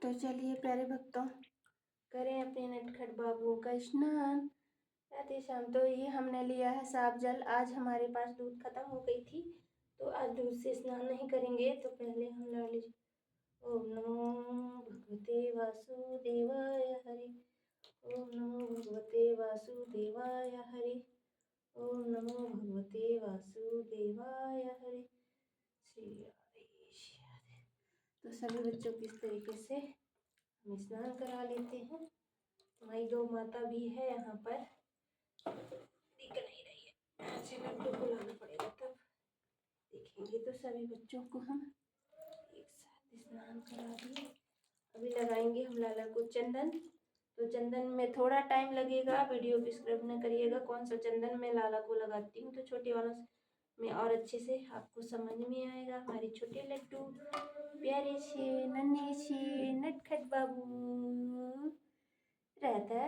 तो चलिए प्यारे भक्तों, करें अपने नटखट बाबू का स्नान। राधे श्याम। तो ये हमने लिया है साफ जल। आज हमारे पास दूध खत्म हो गई थी, तो आज दूध से स्नान नहीं करेंगे। तो पहले हम ला लीजिए। ओम नमो भगवते वासुदेवाय हरि। ओम नमो भगवते वासुदेवाय हरि। ओम नमो भगवते वासुदेवाय हरि। श्री राधे। तो सभी बच्चों को इस तरीके से हम स्नान करा लेते हैं। हमारी गौ माता भी है यहाँ पर, दिख नहीं रही है, ऐसे लड्डू को लाना पड़ेगा तब देखेंगे। तो सभी बच्चों को हम एक साथ स्नान करा दिए। अभी लगाएंगे हम लाला को चंदन। तो चंदन में थोड़ा टाइम लगेगा, वीडियो भी स्किप न करिएगा। कौन सा चंदन मैं लाला को लगाती हूँ, तो छोटे वालों में और अच्छे से आपको समझ में आएगा। हमारे छोटे लड्डू प्यारे से नन्हे से नटखट बाबू राधा